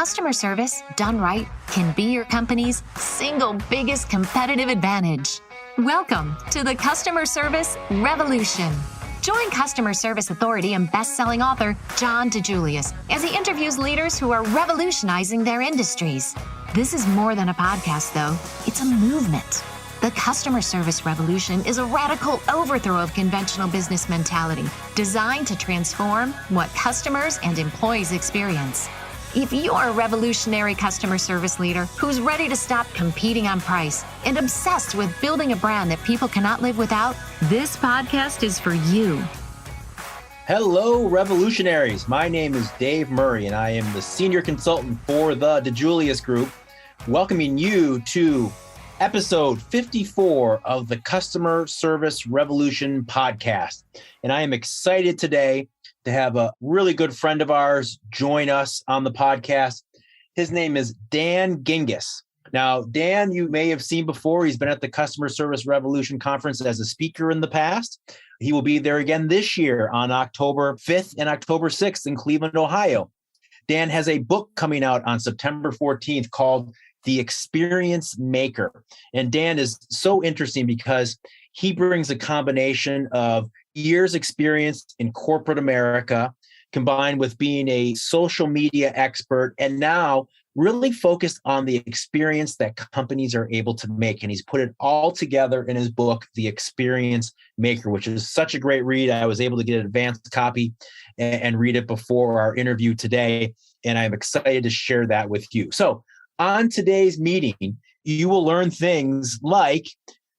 Customer service, done right, can be your company's single biggest competitive advantage. Welcome to the Customer Service Revolution. Join customer service authority and best-selling author John DiJulius as he interviews leaders who are revolutionizing their industries. This is more than a podcast, though. It's a movement. The Customer Service Revolution is a radical overthrow of conventional business mentality designed to transform what customers and employees experience. If you're a revolutionary customer service leader who's ready to stop competing on price and obsessed with building a brand that people cannot live without, this podcast is for you. Hello, revolutionaries. My name is Dave Murray, and I am the senior consultant for the DiJulius Group, welcoming you to episode 54 of the Customer Service Revolution podcast. And I am excited today to have a really good friend of ours join us on the podcast. His name is Dan Gingiss. Now, Dan, you may have seen before. He's been at the Customer Service Revolution Conference as a speaker in the past. He will be there again this year on October 5th and October 6th in Cleveland, Ohio. Dan has a book coming out on September 14th called The Experience Maker. And Dan is so interesting because he brings a combination of years experience in corporate America, combined with being a social media expert, and now really focused on the experience that companies are able to make. And he's put it all together in his book, The Experience Maker, which is such a great read. I was able to get an advanced copy and read it before our interview today. And I'm excited to share that with you. So on today's meeting, you will learn things like,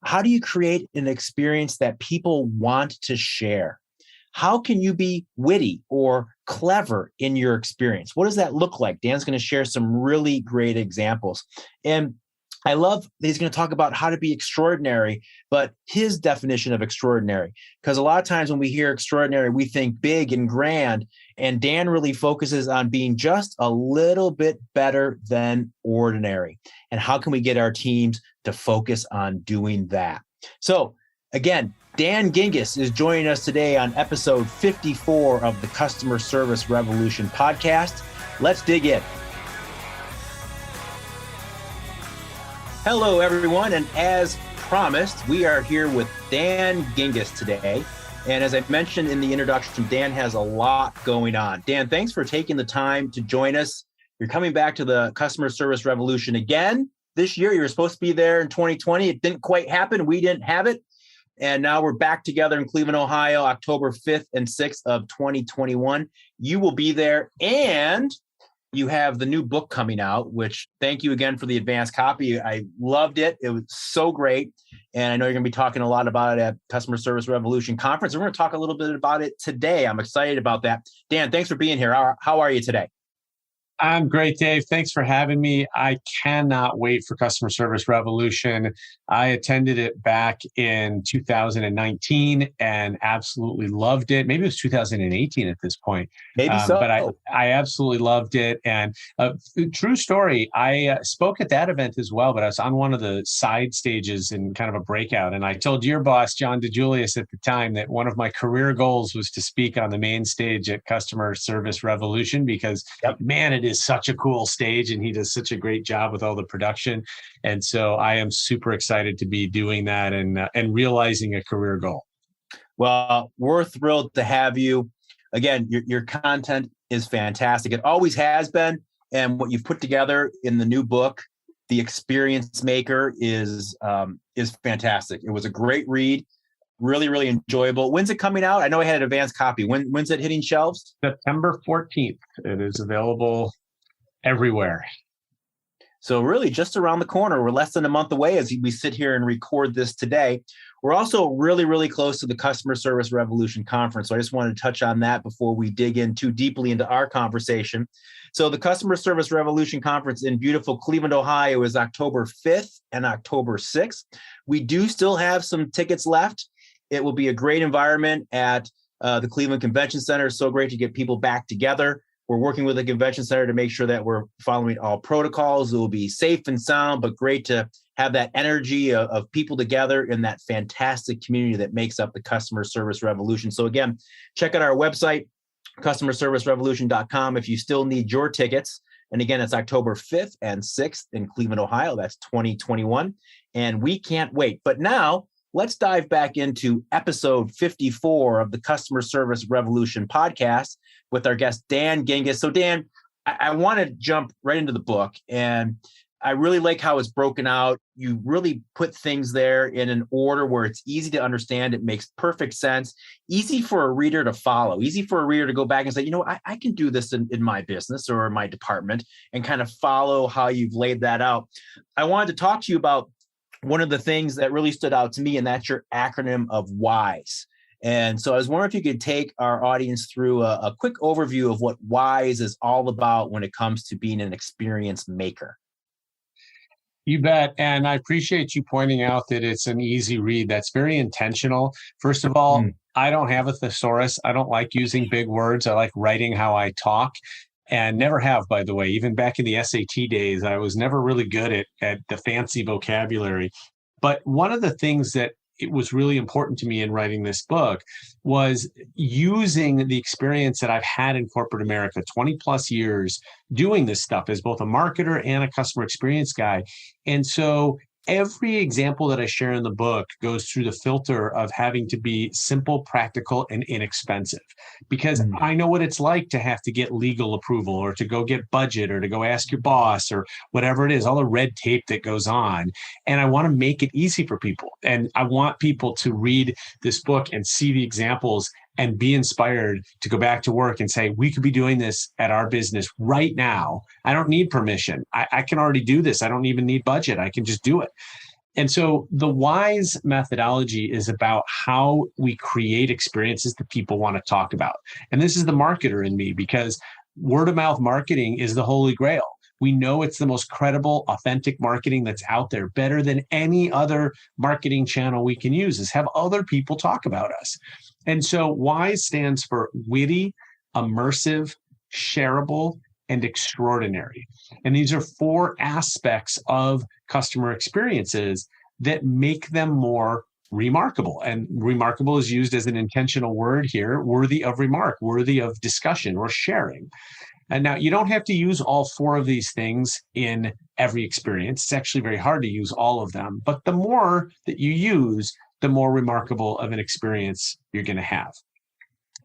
how do you create an experience that people want to share? How can you be witty or clever in your experience? What does that look like? Dan's going to share some really great examples. And I love that he's going to talk about how to be extraordinary, but his definition of extraordinary. Because a lot of times when we hear extraordinary, we think big and grand. And Dan really focuses on being just a little bit better than ordinary. And how can we get our teams to focus on doing that? So again, Dan Gingiss is joining us today on episode 54 of the Customer Service Revolution podcast. Let's dig in. Hello, everyone. And as promised, we are here with Dan Gingiss today. And as I mentioned in the introduction, Dan has a lot going on. Dan, thanks for taking the time to join us. You're coming back to the Customer Service Revolution again this year. You were supposed to be there in 2020. It didn't quite happen. We didn't have it. And now we're back together in Cleveland, Ohio, October 5th and 6th of 2021. You will be there. And you have the new book coming out, which thank you again for the advanced copy. I loved it. It was so great. And I know you're going to be talking a lot about it at Customer Service Revolution Conference. We're going to talk a little bit about it today. I'm excited about that. Dan, thanks for being here. How are you today? I'm great, Dave. Thanks for having me. I cannot wait for Customer Service Revolution. I attended it back in 2019 and absolutely loved it. Maybe it was 2018 at this point. Maybe so. But I absolutely loved it. And true story, I spoke at that event as well, but I was on one of the side stages in kind of a breakout. And I told your boss, John DiJulius, at the time that one of my career goals was to speak on the main stage at Customer Service Revolution because, man, it is such a cool stage and he does such a great job with all the production. And so I am super excited to be doing that and realizing a career goal. Well, we're thrilled to have you. Again, your content is fantastic. It always has been. And what you've put together in the new book, The Experience Maker, is fantastic. It was a great read. Really, really enjoyable. When's it coming out? I know I had an advanced copy. When's it hitting shelves? September 14th. It is available everywhere. So really just around the corner. We're less than a month away as we sit here and record this today. We're also really, really close to the Customer Service Revolution Conference. So I just wanted to touch on that before we dig in too deeply into our conversation. So the Customer Service Revolution Conference in beautiful Cleveland, Ohio is October 5th and October 6th. We do still have some tickets left. It will be a great environment at the Cleveland Convention Center. It's so great to get people back together. We're working with the convention center to make sure that we're following all protocols. It will be safe and sound, but great to have that energy of people together in that fantastic community that makes up the Customer Service Revolution. So again, check out our website, customerservicerevolution.com, if you still need your tickets. And again, it's October 5th and 6th in Cleveland, Ohio. That's 2021. And we can't wait. But now let's dive back into episode 54 of the Customer Service Revolution podcast with our guest, Dan Gingiss. So Dan, I want to jump right into the book, and I really like how it's broken out. You really put things there in an order where it's easy to understand. It makes perfect sense, easy for a reader to follow, easy for a reader to go back and say, you know, I can do this in my business or my department, and kind of follow how you've laid that out. I wanted to talk to you about one of the things that really stood out to me, and that's your acronym of WISE. And so I was wondering if you could take our audience through a quick overview of what WISE is all about when it comes to being an experience maker. You bet. And I appreciate you pointing out that it's an easy read. That's very intentional. First of all, I don't have a thesaurus. I don't like using big words. I like writing how I talk, and never have, by the way. Even back in the SAT days, I was never really good at the fancy vocabulary. But one of the things that it was really important to me in writing this book was using the experience that I've had in corporate America, 20 plus years doing this stuff as both a marketer and a customer experience guy. And so every example that I share in the book goes through the filter of having to be simple, practical, and inexpensive, because I know what it's like to have to get legal approval or to go get budget or to go ask your boss or whatever it is, all the red tape that goes on. And I want to make it easy for people. And I want people to read this book and see the examples and be inspired to go back to work and say, we could be doing this at our business right now. I don't need permission. I can already do this. I don't even need budget. I can just do it. And so the WISE methodology is about how we create experiences that people want to talk about. And this is the marketer in me, because word of mouth marketing is the holy grail. We know it's the most credible, authentic marketing that's out there, better than any other marketing channel we can use, is have other people talk about us. And so WISE stands for witty, immersive, shareable, and extraordinary. And these are 4 aspects of customer experiences that make them more remarkable. And remarkable is used as an intentional word here, worthy of remark, worthy of discussion or sharing. And now you don't have to use all 4 of these things in every experience. It's actually very hard to use all of them. But the more that you use, the more remarkable of an experience you're going to have.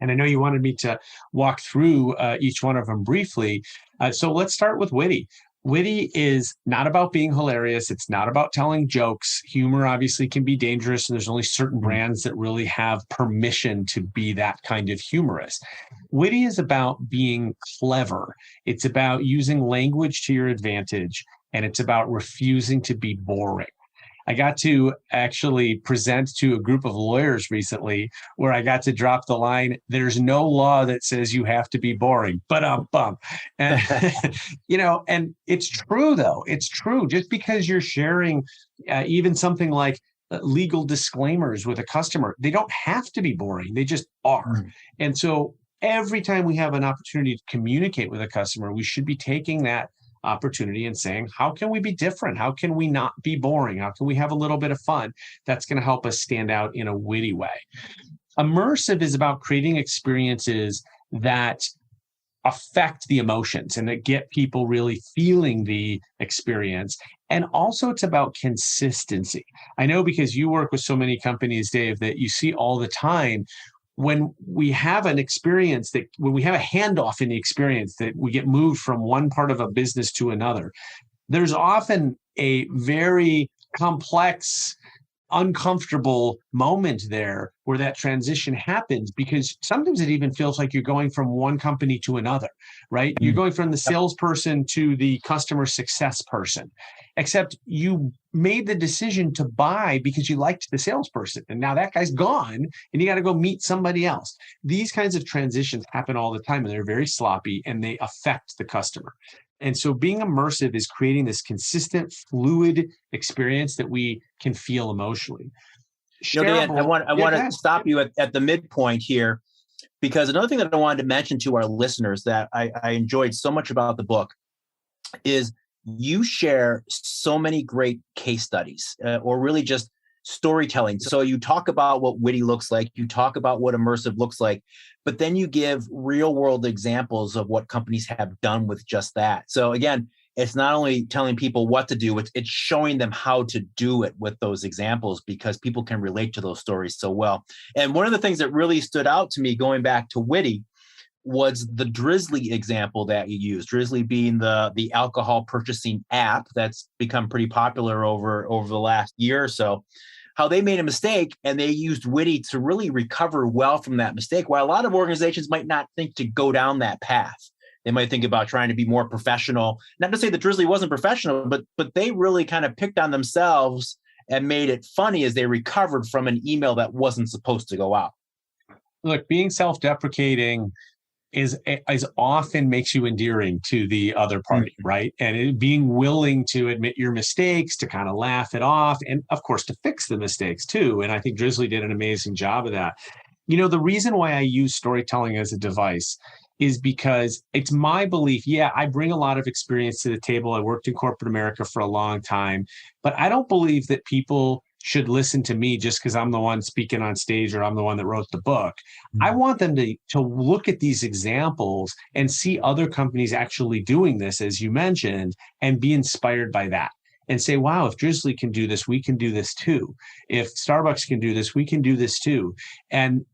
And I know you wanted me to walk through each one of them briefly. So let's start with witty. Witty is not about being hilarious. It's not about telling jokes. Humor obviously can be dangerous, and there's only certain brands that really have permission to be that kind of humorous. Witty is about being clever. It's about using language to your advantage, and it's about refusing to be boring. I got to actually present to a group of lawyers recently where I got to drop the line, there's no law that says you have to be boring, but and, and it's true though. It's true. Just because you're sharing even something like legal disclaimers with a customer, they don't have to be boring. They just are. And so every time we have an opportunity to communicate with a customer, we should be taking that opportunity and saying, how can we be different? How can we not be boring? How can we have a little bit of fun? That's going to help us stand out in a witty way. Immersive is about creating experiences that affect the emotions and that get people really feeling the experience. And also it's about consistency. I know because you work with so many companies, Dave, that you see all the time when we have an experience when we have a handoff in the experience that we get moved from one part of a business to another, there's often a very complex, uncomfortable moment there where that transition happens, because sometimes it even feels like you're going from one company to another, right? You're going from the salesperson to the customer success person, except you made the decision to buy because you liked the salesperson, and now that guy's gone and you got to go meet somebody else. These kinds of transitions happen all the time, and they're very sloppy and they affect the customer. And so being immersive is creating this consistent, fluid experience that we can feel emotionally. Dan, I want to stop you at the midpoint here, because another thing that I wanted to mention to our listeners that I enjoyed so much about the book is you share so many great case studies, or really just storytelling. So you talk about what witty looks like, you talk about what immersive looks like, but then you give real world examples of what companies have done with just that. So again, it's not only telling people what to do, it's showing them how to do it with those examples, because people can relate to those stories so well. And one of the things that really stood out to me going back to witty was the Drizzly example that you used. Drizzly being the alcohol purchasing app that's become pretty popular over the last year or so. How they made a mistake and they used witty to really recover well from that mistake, while a lot of organizations might not think to go down that path. They might think about trying to be more professional. Not to say that Drizzly wasn't professional, but they really kind of picked on themselves and made it funny as they recovered from an email that wasn't supposed to go out. Look, being self-deprecating is often makes you endearing to the other party, right? And being willing to admit your mistakes, to kind of laugh it off, and of course to fix the mistakes too. And I think Drizzly did an amazing job of that. You know, the reason why I use storytelling as a device is because it's my belief, yeah, I bring a lot of experience to the table. I worked in corporate America for a long time, but I don't believe that people should listen to me just because I'm the one speaking on stage or I'm the one that wrote the book. I want them to look at these examples and see other companies actually doing this, as you mentioned, and be inspired by that. And say, wow, if Drizzly can do this, we can do this too. If Starbucks can do this, we can do this too. And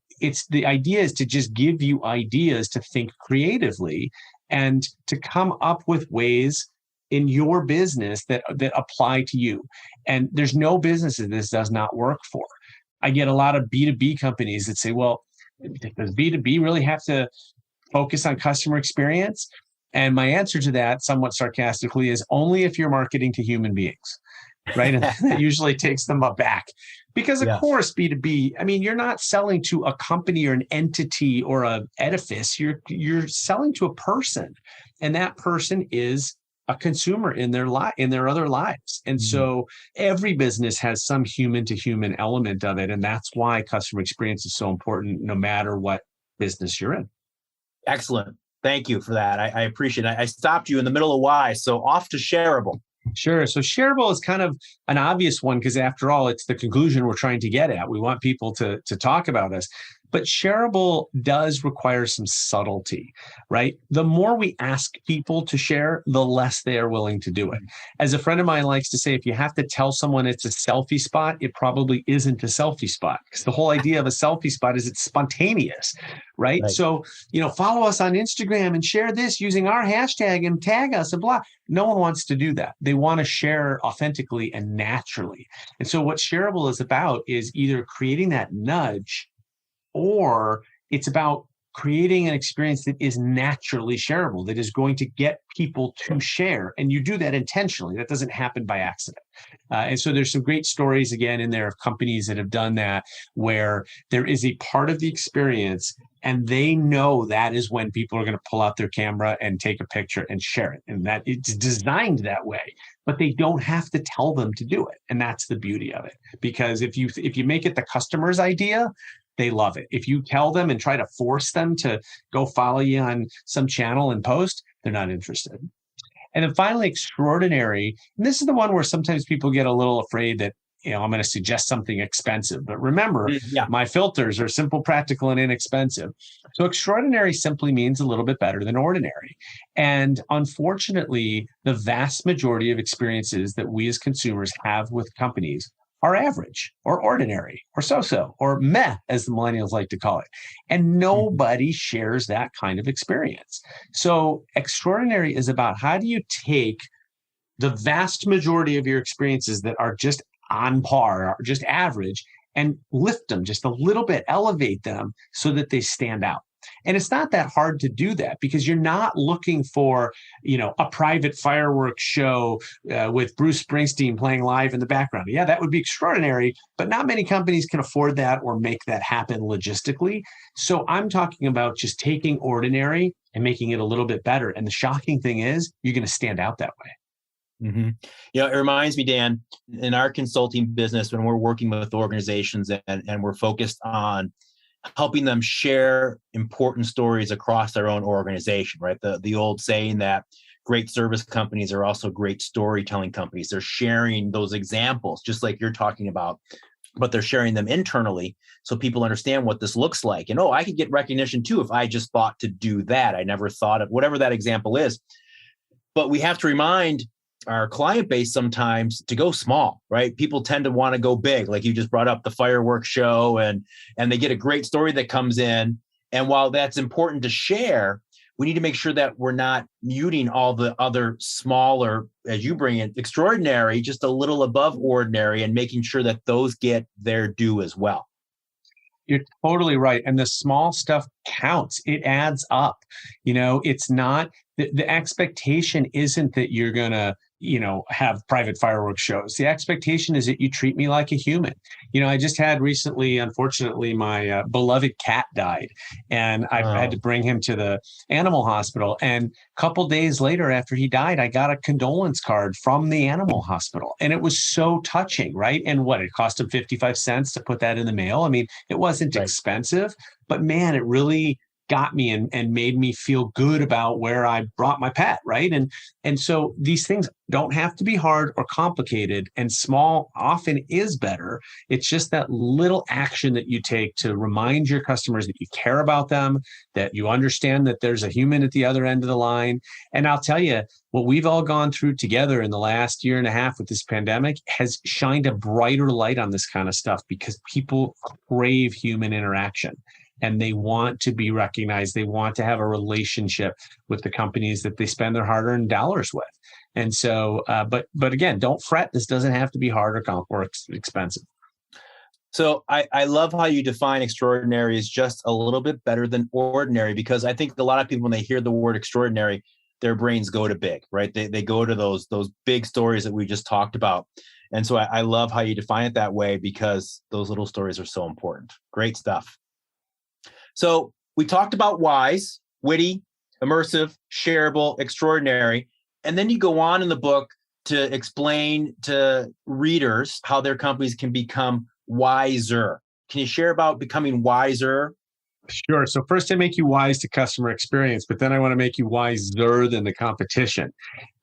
the idea is to just give you ideas to think creatively and to come up with ways in your business that apply to you. And there's no business that this does not work for. I get a lot of B2B companies that say, well, does B2B really have to focus on customer experience? And my answer to that, somewhat sarcastically, is only if you're marketing to human beings, right? And that usually takes them aback. Because of course, B2B, I mean, you're not selling to a company or an entity or an edifice. You're selling to a person. And that person is a consumer in their other lives. And so every business has some human to human element of it. And that's why customer experience is so important, no matter what business you're in. Excellent. Thank you for that. I appreciate it. I stopped you in the middle of why. So off to shareable. Sure. So shareable is kind of an obvious one because after all, it's the conclusion we're trying to get at. We want people to talk about us. But shareable does require some subtlety, right? The more we ask people to share, the less they are willing to do it. As a friend of mine likes to say, if you have to tell someone it's a selfie spot, it probably isn't a selfie spot, because the whole idea of a selfie spot is it's spontaneous, right? So, follow us on Instagram and share this using our hashtag and tag us and blah. No one wants to do that. They want to share authentically and naturally. And so what shareable is about is either creating that nudge, or it's about creating an experience that is naturally shareable, that is going to get people to share. And you do that intentionally. That doesn't happen by accident. And so there's some great stories, again, in there of companies that have done that, where there is a part of the experience and they know that is when people are going to pull out their camera and take a picture and share it. And that it's designed that way, but they don't have to tell them to do it. And that's the beauty of it. Because if you make it the customer's idea, they love it. If you tell them and try to force them to go follow you on some channel and post, they're not interested. And then finally, extraordinary. And this is the one where sometimes people get a little afraid that, I'm going to suggest something expensive. But remember, my filters are simple, practical, and inexpensive. So extraordinary simply means a little bit better than ordinary. And unfortunately, the vast majority of experiences that we as consumers have with companies are average or ordinary or so-so or meh, as the millennials like to call it. And nobody shares that kind of experience. So extraordinary is about how do you take the vast majority of your experiences that are just on par, or just average, and lift them just a little bit, elevate them so that they stand out. And it's not that hard to do that, because you're not looking for, a private fireworks show with Bruce Springsteen playing live in the background. Yeah, that would be extraordinary, but not many companies can afford that or make that happen logistically. So I'm talking about just taking ordinary and making it a little bit better. And the shocking thing is, you're going to stand out that way. It reminds me, Dan, in our consulting business, when we're working with organizations and we're focused on helping them share important stories across their own organization, right? The old saying that great service companies are also great storytelling companies. They're sharing those examples, just like you're talking about, but they're sharing them internally so people understand what this looks like. And, oh, I could get recognition too if I just thought to do that. I never thought of whatever that example is. But we have to remind our client base sometimes to go small, right? People tend to want to go big. Like you just brought up the fireworks show, and they get a great story that comes in. And while that's important to share, we need to make sure that we're not muting all the other smaller, as you bring in, extraordinary, just a little above ordinary, and making sure that those get their due as well. You're totally right. And the small stuff counts. It adds up. It's not, the expectation isn't that you're going to, have private fireworks shows. The expectation is that you treat me like a human. I just had recently, unfortunately, my beloved cat died, and I had to bring him to the animal hospital. And a couple days later, after he died, I got a condolence card from the animal hospital. And it was so touching, right? And it cost him 55 cents to put that in the mail. I mean, it wasn't expensive, but man, it really got me and made me feel good about where I brought my pet, right? And so these things don't have to be hard or complicated, and small often is better. It's just that little action that you take to remind your customers that you care about them, that you understand that there's a human at the other end of the line. And I'll tell you, what we've all gone through together in the last year and a half with this pandemic has shined a brighter light on this kind of stuff, because people crave human interaction. And they want to be recognized. They want to have a relationship with the companies that they spend their hard-earned dollars with. And so, but again, don't fret. This doesn't have to be hard or expensive. So I love how you define extraordinary as just a little bit better than ordinary, because I think a lot of people, when they hear the word extraordinary, their brains go to big, right? They go to those big stories that we just talked about. And so I love how you define it that way, because those little stories are so important. Great stuff. So we talked about wise, witty, immersive, shareable, extraordinary. And then you go on in the book to explain to readers how their companies can become wiser. Can you share about becoming wiser? Sure. So first I make you wise to customer experience, but then I want to make you wiser than the competition.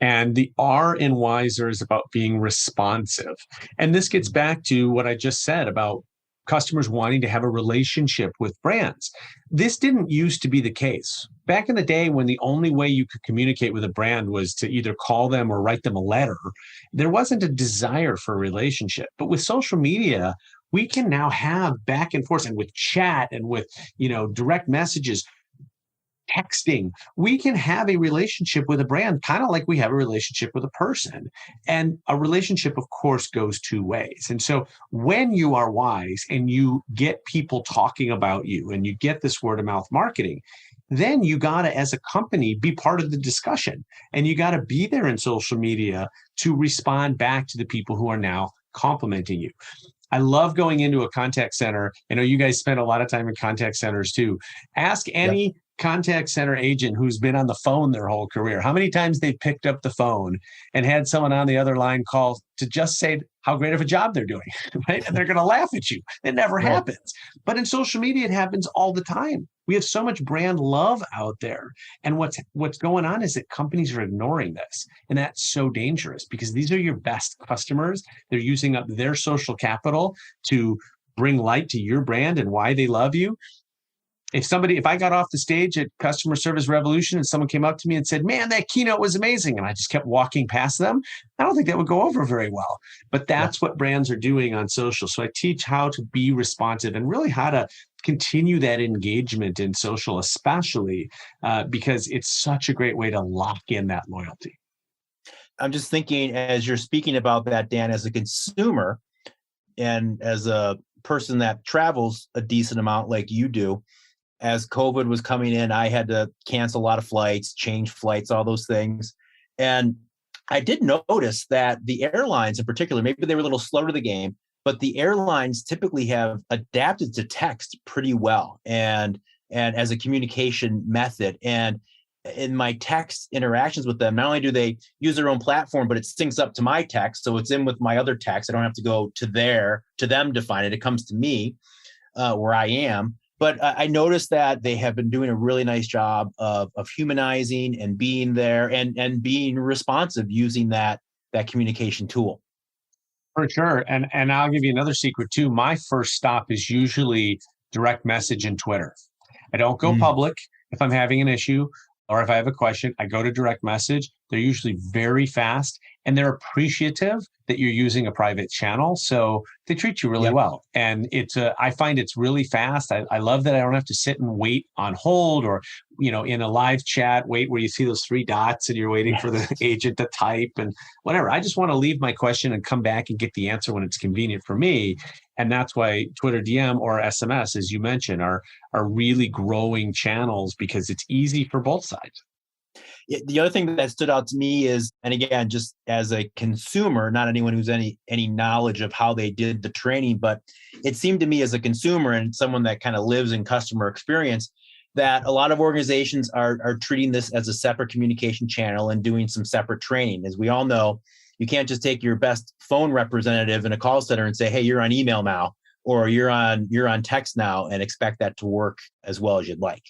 And the R in wiser is about being responsive. And this gets back to what I just said about customers wanting to have a relationship with brands. This didn't used to be the case. Back in the day, when the only way you could communicate with a brand was to either call them or write them a letter, there wasn't a desire for a relationship. But with social media, we can now have back and forth, and with chat and with, direct messages, texting, we can have a relationship with a brand, kind of like we have a relationship with a person. And a relationship, of course, goes two ways. And so when you are wise and you get people talking about you and you get this word of mouth marketing, then you got to, as a company, be part of the discussion. And you got to be there in social media to respond back to the people who are now complimenting you. I love going into a contact center. I know you guys spend a lot of time in contact centers too. Ask any contact center agent who's been on the phone their whole career how many times they picked up the phone and had someone on the other line call to just say how great of a job they're doing, right? And they're going to laugh at you. It never happens. But in social media, it happens all the time. We have so much brand love out there. And what's going on is that companies are ignoring this. And that's so dangerous, because these are your best customers. They're using up their social capital to bring light to your brand and why they love you. If I got off the stage at Customer Service Revolution and someone came up to me and said, man, that keynote was amazing, and I just kept walking past them, I don't think that would go over very well. But that's what brands are doing on social. So I teach how to be responsive and really how to continue that engagement in social, especially because it's such a great way to lock in that loyalty. I'm just thinking, as you're speaking about that, Dan, as a consumer and as a person that travels a decent amount like you do, as COVID was coming in, I had to cancel a lot of flights, change flights, all those things. And I did notice that the airlines in particular, maybe they were a little slow to the game, but the airlines typically have adapted to text pretty well and as a communication method. And in my text interactions with them, not only do they use their own platform, but it syncs up to my text. So it's in with my other text. I don't have to go to them to find it. It comes to me where I am. But I noticed that they have been doing a really nice job of humanizing and being there and being responsive using that communication tool. For sure. And I'll give you another secret too. My first stop is usually direct message and Twitter. I don't go public if I'm having an issue or if I have a question. I go to direct message. They're usually very fast and they're appreciative that you're using a private channel. So they treat you really well. And I find it's really fast. I love that I don't have to sit and wait on hold or, in a live chat, wait where you see those three dots and you're waiting for the agent to type and whatever. I just want to leave my question and come back and get the answer when it's convenient for me. And that's why Twitter DM or SMS, as you mentioned, are really growing channels because it's easy for both sides. The other thing that stood out to me is, and again, just as a consumer, not anyone who's any knowledge of how they did the training, but it seemed to me as a consumer and someone that kind of lives in customer experience, that a lot of organizations are treating this as a separate communication channel and doing some separate training. As we all know, you can't just take your best phone representative in a call center and say, hey, you're on email now, or you're on text now, and expect that to work as well as you'd like.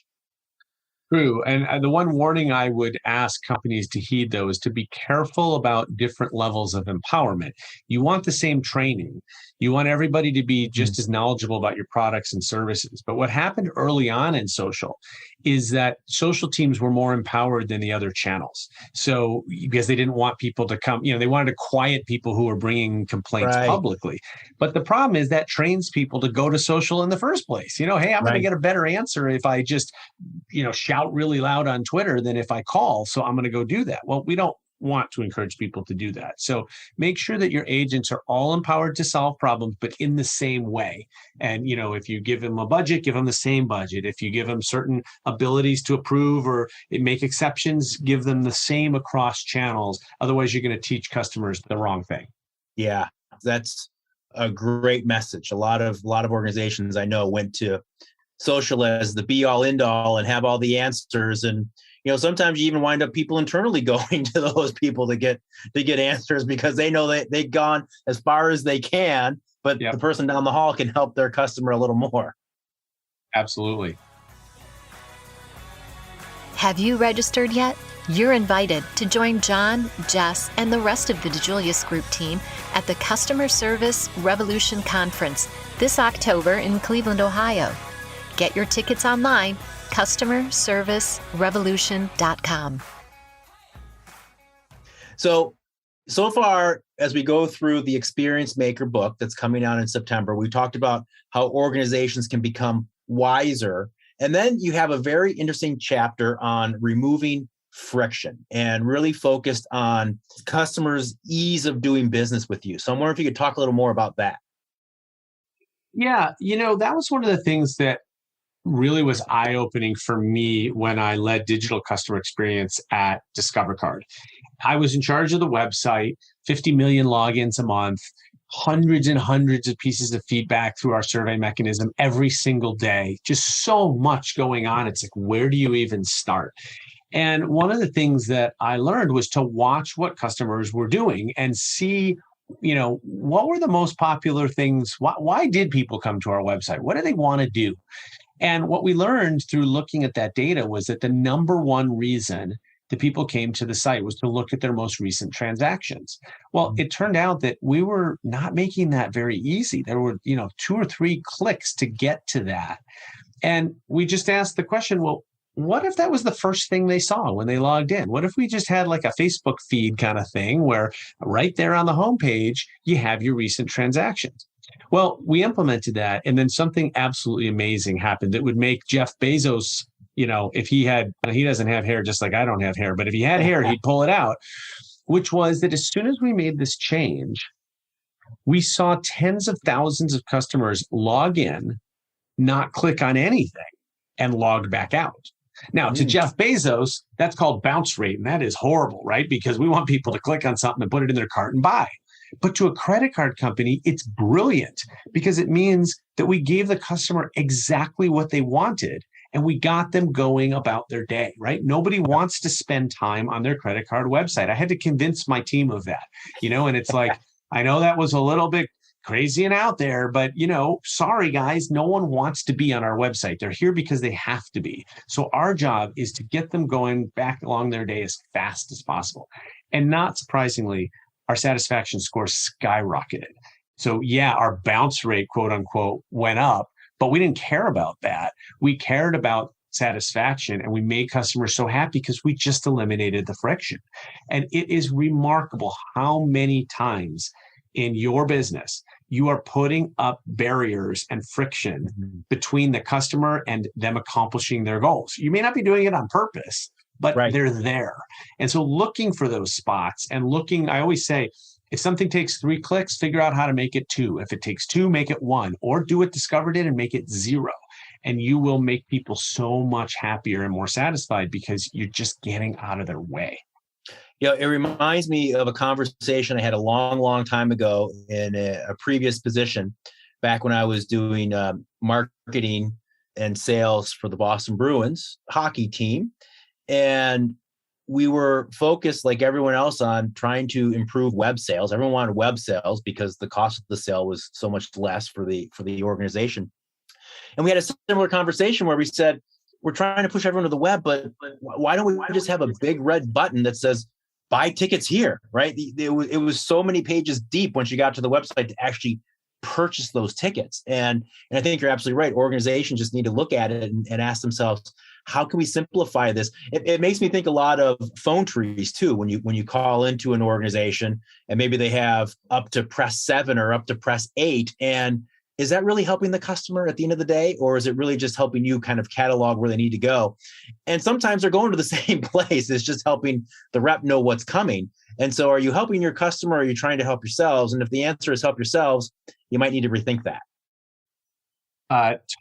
True. And the one warning I would ask companies to heed, though, is to be careful about different levels of empowerment. You want the same training. You want everybody to be just as knowledgeable about your products and services. But what happened early on in social is that social teams were more empowered than the other channels. So because they didn't want people to come, they wanted to quiet people who were bringing complaints publicly. But the problem is that trains people to go to social in the first place. Hey, I'm going to get a better answer if I just, shout really loud on Twitter than if I call. So I'm going to go do that. Well, we don't want to encourage people to do that. So make sure that your agents are all empowered to solve problems, but in the same way. And, if you give them a budget, give them the same budget. If you give them certain abilities to approve or make exceptions, give them the same across channels. Otherwise, you're going to teach customers the wrong thing. Yeah, that's a great message. A lot of organizations I know went to social as the be all end all and have all the answers. And, sometimes you even wind up people internally going to those people to get answers because they know they've gone as far as they can, but the person down the hall can help their customer a little more. Absolutely. Have you registered yet? You're invited to join John, Jess, and the rest of the DiJulius Group team at the Customer Service Revolution Conference this October in Cleveland, Ohio. Get your tickets online, customerservicerevolution.com. So far, as we go through the Experience Maker book that's coming out in September, we talked about how organizations can become wiser. And then you have a very interesting chapter on removing friction and really focused on customers' ease of doing business with you. So I'm wondering if you could talk a little more about that. Yeah, that was one of the things that really was eye-opening for me when I led digital customer experience at Discover Card. I was in charge of the website, 50 million logins a month, hundreds and hundreds of pieces of feedback through our survey mechanism every single day. Just so much going on. It's like, where do you even start? And one of the things that I learned was to watch what customers were doing and see, what were the most popular things? Why did people come to our website? What do they want to do? And what we learned through looking at that data was that the number one reason that people came to the site was to look at their most recent transactions. Well, it turned out that we were not making that very easy. There were, 2 or 3 clicks to get to that. And we just asked the question, well, what if that was the first thing they saw when they logged in? What if we just had like a Facebook feed kind of thing where right there on the homepage, you have your recent transactions? Well, we implemented that, and then something absolutely amazing happened that would make Jeff Bezos, if he doesn't have hair just like I don't have hair, but if he had hair, he'd pull it out, which was that as soon as we made this change, we saw tens of thousands of customers log in, not click on anything, and log back out. Now, to Jeff Bezos, that's called bounce rate, and that is horrible, right? Because we want people to click on something and put it in their cart and buy. But to a credit card company, it's brilliant because it means that we gave the customer exactly what they wanted and we got them going about their day, right? Nobody wants to spend time on their credit card website. I had to convince my team of that, and it's like, I know that was a little bit crazy and out there, but sorry guys, no one wants to be on our website. They're here because they have to be. So our job is to get them going back along their day as fast as possible. And not surprisingly, our satisfaction scores skyrocketed. So yeah, our bounce rate, quote unquote, went up, but we didn't care about that. We cared about satisfaction, and we made customers so happy because we just eliminated the friction. And it is remarkable how many times in your business you are putting up barriers and friction between the customer and them accomplishing their goals. You may not be doing it on purpose, but they're there. And so looking for those spots and looking, I always say, if something takes 3 clicks, figure out how to make it 2. If it takes 2, make it 1, or do it, discovered it, and make it 0. And you will make people so much happier and more satisfied because you're just getting out of their way. It reminds me of a conversation I had a long, long time ago in a previous position back when I was doing marketing and sales for the Boston Bruins hockey team. And we were focused, like everyone else, on trying to improve web sales. Everyone wanted web sales because the cost of the sale was so much less for the organization. And we had a similar conversation where we said, we're trying to push everyone to the web, but why don't we just have a big red button that says, buy tickets here, right? It was so many pages deep once you got to the website to actually purchase those tickets. And I think you're absolutely right. Organizations just need to look at it and ask themselves, how can we simplify this? It makes me think a lot of phone trees too. When you call into an organization and maybe they have up to press 7 or up to press 8, and is that really helping the customer at the end of the day? Or is it really just helping you kind of catalog where they need to go? And sometimes they're going to the same place. It's just helping the rep know what's coming. And so are you helping your customer, or are you trying to help yourselves? And if the answer is help yourselves, you might need to rethink that.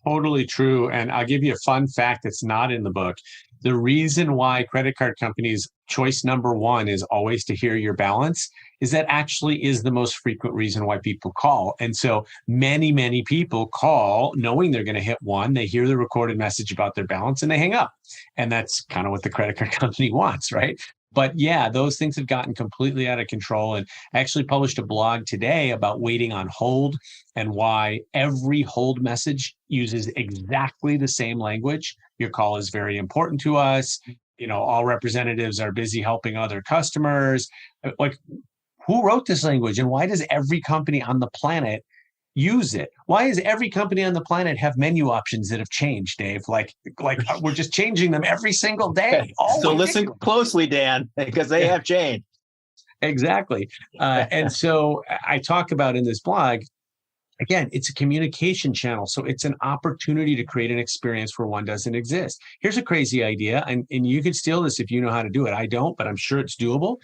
Totally true. And I'll give you a fun fact that's not in the book. The reason why credit card companies' choice number 1 is always to hear your balance is that actually is the most frequent reason why people call. And so many, many people call knowing they're going to hit 1. They hear the recorded message about their balance and they hang up. And that's kind of what the credit card company wants, right? But yeah, those things have gotten completely out of control. And I actually published a blog today about waiting on hold and why every hold message uses exactly the same language. Your call is very important to us. All representatives are busy helping other customers. Like, who wrote this language, and why does every company on the planet use it? Why does every company on the planet have menu options that have changed, Dave? Like we're just changing them every single day. So listen closely, Dan, because they have changed. Exactly. And so I talk about in this blog, again, it's a communication channel. So it's an opportunity to create an experience where one doesn't exist. Here's a crazy idea, and you can steal this if you know how to do it. I don't, but I'm sure it's doable.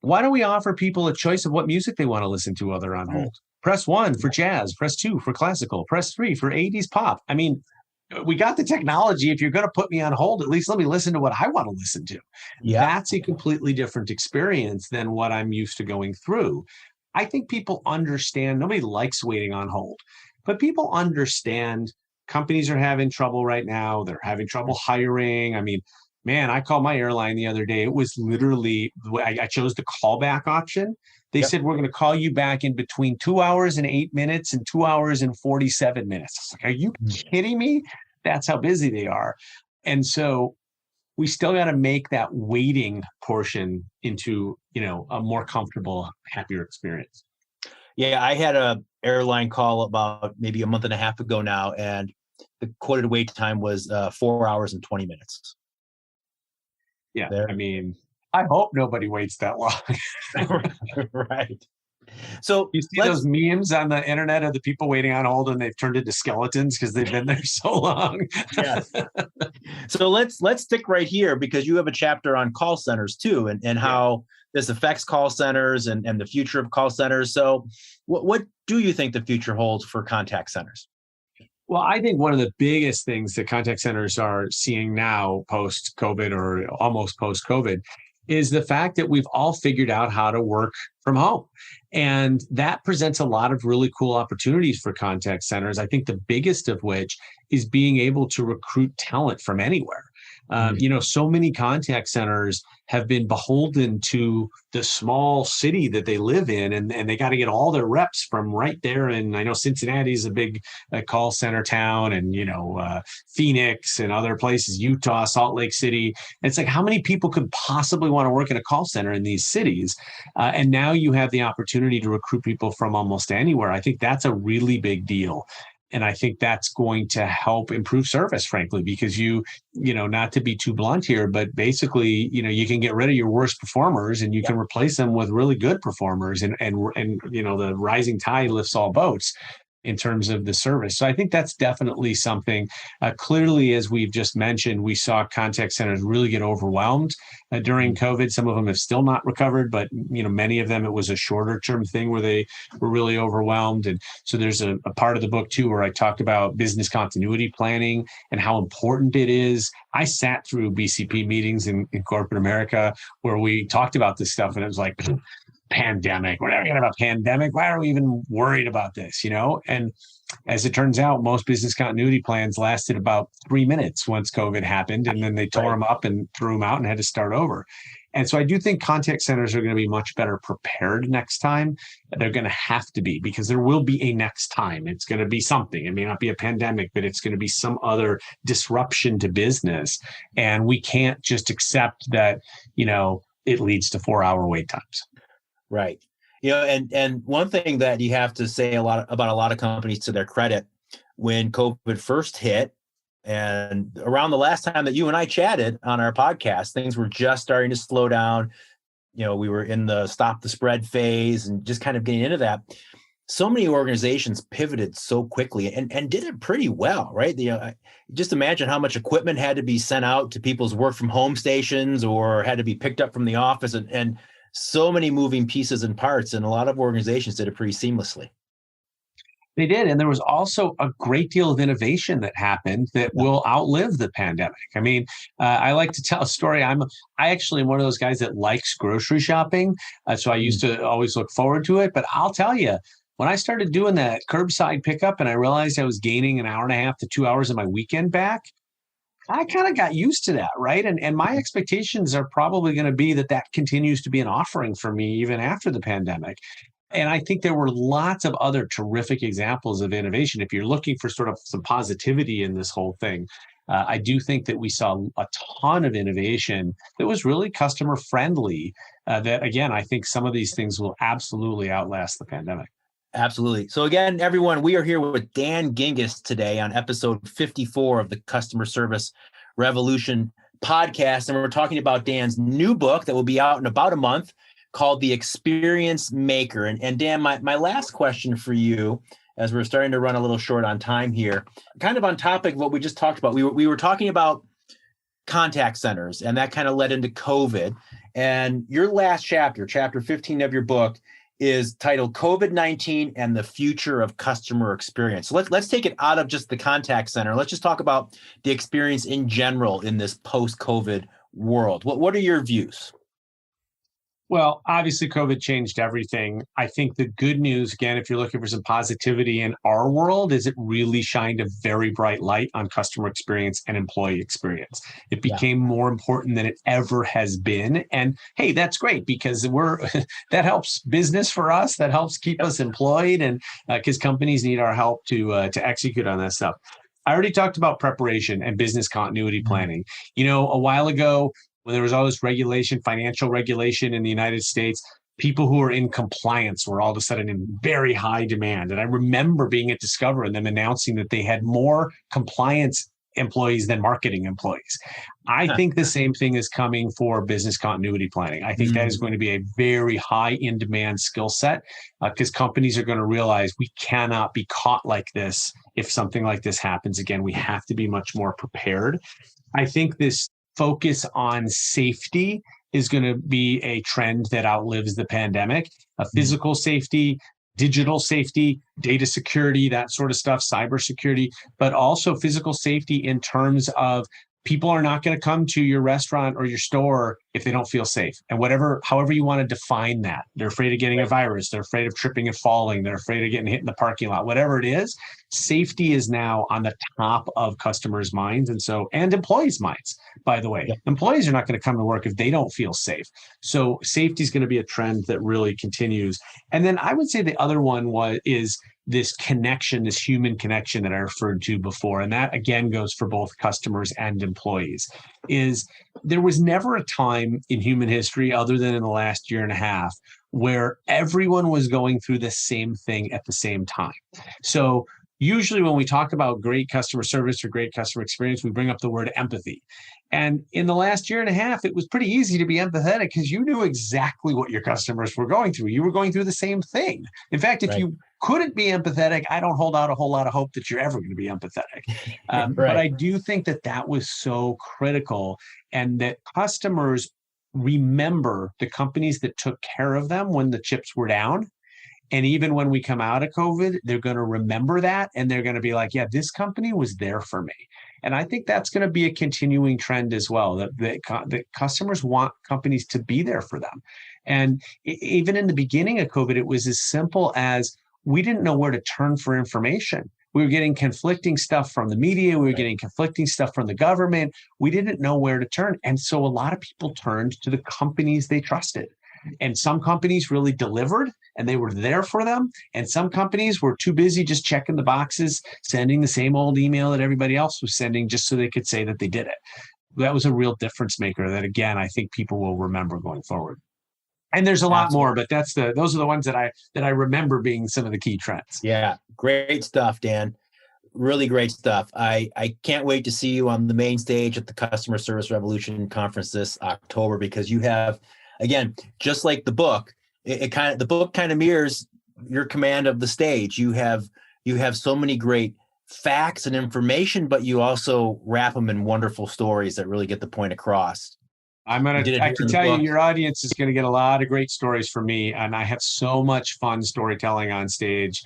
Why don't we offer people a choice of what music they want to listen to while they're on hold? Press 1 for jazz, press 2 for classical, press 3 for 80s pop. I mean, we got the technology. If you're going to put me on hold, at least let me listen to what I want to listen to. Yeah. That's a completely different experience than what I'm used to going through. I think people understand. Nobody likes waiting on hold, but people understand companies are having trouble right now. They're having trouble hiring. I mean, man, I called my airline the other day. It was literally, I chose the callback option. They said, we're going to call you back in between 2 hours and 8 minutes and 2 hours and 47 minutes. Like, are you kidding me? That's how busy they are. And so we still got to make that waiting portion into, a more comfortable, happier experience. Yeah, I had a airline call about maybe a month and a half ago now, and the quoted wait time was 4 hours and 20 minutes. Yeah, I mean, I hope nobody waits that long. Right. So you see those memes on the internet of the people waiting on hold and they've turned into skeletons because they've been there so long. Yes. So let's stick right here, because you have a chapter on call centers too, and how this affects call centers and the future of call centers. So what do you think the future holds for contact centers? Well, I think one of the biggest things that contact centers are seeing now post-COVID or almost post-COVID is the fact that we've all figured out how to work from home. And that presents a lot of really cool opportunities for contact centers. I think the biggest of which is being able to recruit talent from anywhere. So many contact centers have been beholden to the small city that they live in, and they got to get all their reps from right there. And I know Cincinnati is a big call center town, and Phoenix and other places, Utah, Salt Lake City. And it's like, how many people could possibly want to work in a call center in these cities? And now you have the opportunity to recruit people from almost anywhere. I think that's a really big deal. And I think that's going to help improve service, frankly, because not to be too blunt here, but basically, you can get rid of your worst performers and you can replace them with really good performers, and the rising tide lifts all boats in terms of the service. So I think that's definitely something. Clearly, as we've just mentioned, we saw contact centers really get overwhelmed during COVID. Some of them have still not recovered, but many of them, it was a shorter term thing where they were really overwhelmed. And so there's a part of the book too where I talked about business continuity planning and how important it is. I sat through BCP meetings in corporate America where we talked about this stuff, and it was like, pandemic, whatever, about pandemic, why are we even worried about this, And as it turns out, most business continuity plans lasted about 3 minutes once COVID happened, and then they tore them up and threw them out and had to start over. And so I do think contact centers are going to be much better prepared next time. They're going to have to be, because there will be a next time. It's going to be something. It may not be a pandemic, but it's going to be some other disruption to business. And we can't just accept that, it leads to 4-hour wait times. Right. And one thing that you have to say about a lot of companies, to their credit, when COVID first hit, and around the last time that you and I chatted on our podcast, things were just starting to slow down. We were in the stop the spread phase and just kind of getting into that. So many organizations pivoted so quickly and did it pretty well, right? Just imagine how much equipment had to be sent out to people's work from home stations or had to be picked up from the office, and so many moving pieces and parts, and a lot of organizations did it pretty seamlessly. They did. And there was also a great deal of innovation that happened that will outlive the pandemic. I mean, I like to tell a story. I actually am one of those guys that likes grocery shopping. So I used to always look forward to it. But I'll tell you, when I started doing that curbside pickup and I realized I was gaining 1.5 to 2 hours of my weekend back, I kind of got used to that, right? And my expectations are probably going to be that continues to be an offering for me even after the pandemic. And I think there were lots of other terrific examples of innovation. If you're looking for sort of some positivity in this whole thing, I do think that we saw a ton of innovation that was really customer friendly. That, again, I think some of these things will absolutely outlast the pandemic. Absolutely. So again, everyone, we are here with Dan Gingiss today on episode 54 of the Customer Service Revolution podcast. And we're talking about Dan's new book that will be out in about a month called The Experience Maker. And Dan, my last question for you, as we're starting to run a little short on time here, kind of on topic of what we just talked about. We were talking about contact centers, and that kind of led into COVID. And your last chapter 15 of your book, is titled COVID-19 and the Future of Customer Experience. So let's take it out of just the contact center. Let's just talk about the experience in general in this post-COVID world. What are your views? Well, obviously, COVID changed everything. I think the good news, again, if you're looking for some positivity in our world, is it really shined a very bright light on customer experience and employee experience. It became more important than it ever has been. And hey, that's great, because that helps business for us. That helps keep us employed, and because companies need our help to execute on that stuff. I already talked about preparation and business continuity planning. A while ago, when there was all this regulation, financial regulation in the United States, people who were in compliance were all of a sudden in very high demand. And I remember being at Discover and them announcing that they had more compliance employees than marketing employees. I think the same thing is coming for business continuity planning. I think that is going to be a very high in demand skill set, because companies are going to realize we cannot be caught like this. If something like this happens again, we have to be much more prepared. I think this focus on safety is going to be a trend that outlives the pandemic. Physical safety, digital safety, data security, that sort of stuff, cybersecurity, but also physical safety in terms of people are not going to come to your restaurant or your store if they don't feel safe. And however you want to define that, they're afraid of getting a virus, they're afraid of tripping and falling, they're afraid of getting hit in the parking lot, whatever it is, safety is now on the top of customers' minds. And employees' minds, by the way. Yeah. Employees are not going to come to work if they don't feel safe. So safety is going to be a trend that really continues. And then I would say the other one is this connection, this human connection that I referred to before. And that again goes for both customers and employees. Is there was never a time in human history other than in the last year and a half where everyone was going through the same thing at the same time. So usually when we talk about great customer service or great customer experience, we bring up the word empathy. And in the last year and a half, it was pretty easy to be empathetic because you knew exactly what your customers were going through. You were going through the same thing. In fact, if you couldn't be empathetic, I don't hold out a whole lot of hope that you're ever going to be empathetic. But I do think that was so critical, and that customers remember the companies that took care of them when the chips were down. And even when we come out of COVID, they're going to remember that, and they're going to be like, yeah, this company was there for me. And I think that's going to be a continuing trend as well, that customers want companies to be there for them. And even in the beginning of COVID, it was as simple as we didn't know where to turn for information. We were getting conflicting stuff from the media. We were getting conflicting stuff from the government. We didn't know where to turn. And so a lot of people turned to the companies they trusted. And some companies really delivered and they were there for them. And some companies were too busy just checking the boxes, sending the same old email that everybody else was sending just so they could say that they did it. That was a real difference maker that, again, I think people will remember going forward. And there's a lot more, but those are the ones that I remember being some of the key trends. Yeah, great stuff, Dan. Really great stuff. I can't wait to see you on the main stage at the Customer Service Revolution Conference this October, because you have, again, just like the book, the book kind of mirrors your command of the stage. You have so many great facts and information, but you also wrap them in wonderful stories that really get the point across. I can tell you, your audience is going to get a lot of great stories from me, and I have so much fun storytelling on stage.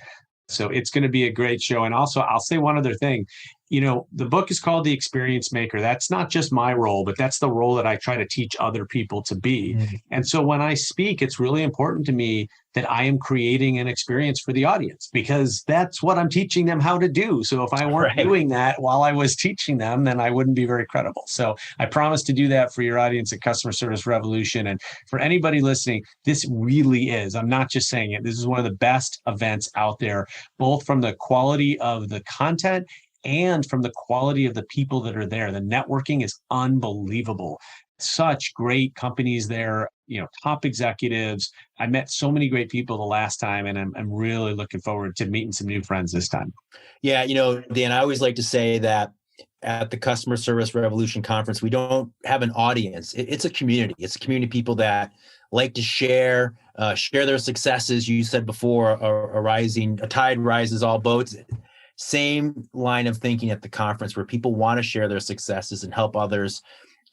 So it's going to be a great show. And also, I'll say one other thing. The book is called The Experience Maker. That's not just my role, but that's the role that I try to teach other people to be. Mm-hmm. And so when I speak, it's really important to me that I am creating an experience for the audience, because that's what I'm teaching them how to do. So if I weren't doing that while I was teaching them, then I wouldn't be very credible. So I promise to do that for your audience at Customer Service Revolution. And for anybody listening, this really is, I'm not just saying it, this is one of the best events out there, both from the quality of the content and from the quality of the people that are there. The networking is unbelievable. Such great companies there, top executives. I met so many great people the last time, and I'm really looking forward to meeting some new friends this time. Yeah, Dan, I always like to say that at the Customer Service Revolution Conference, we don't have an audience. It's a community. It's a community of people that like to share their successes. You said before, a tide rises all boats. Same line of thinking at the conference, where people want to share their successes and help others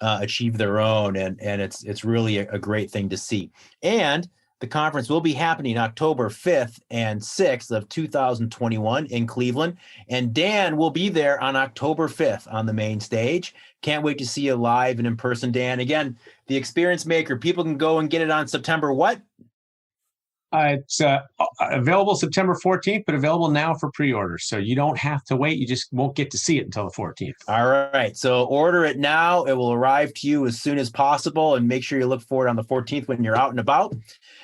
achieve their own. And it's really a great thing to see. And the conference will be happening October 5th and 6th of 2021 in Cleveland. And Dan will be there on October 5th on the main stage. Can't wait to see you live and in person, Dan. Again, The Experience Maker, people can go and get it on September what? It's available September 14th, but available now for pre-order. So you don't have to wait. You just won't get to see it until the 14th. All right. So order it now. It will arrive to you as soon as possible, and make sure you look for it on the 14th when you're out and about.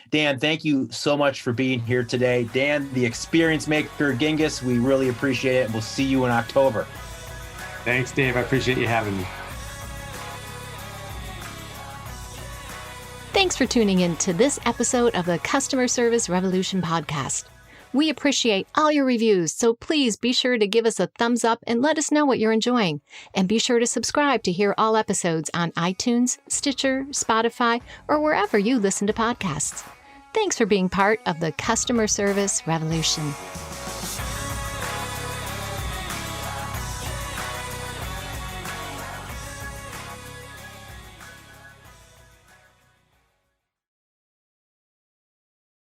Dan, thank you so much for being here today. Dan, the Experience Maker Gingiss, we really appreciate it. And we'll see you in October. Thanks, Dave. I appreciate you having me. Thanks for tuning in to this episode of the Customer Service Revolution podcast. We appreciate all your reviews, so please be sure to give us a thumbs up and let us know what you're enjoying. And be sure to subscribe to hear all episodes on iTunes, Stitcher, Spotify, or wherever you listen to podcasts. Thanks for being part of the Customer Service Revolution.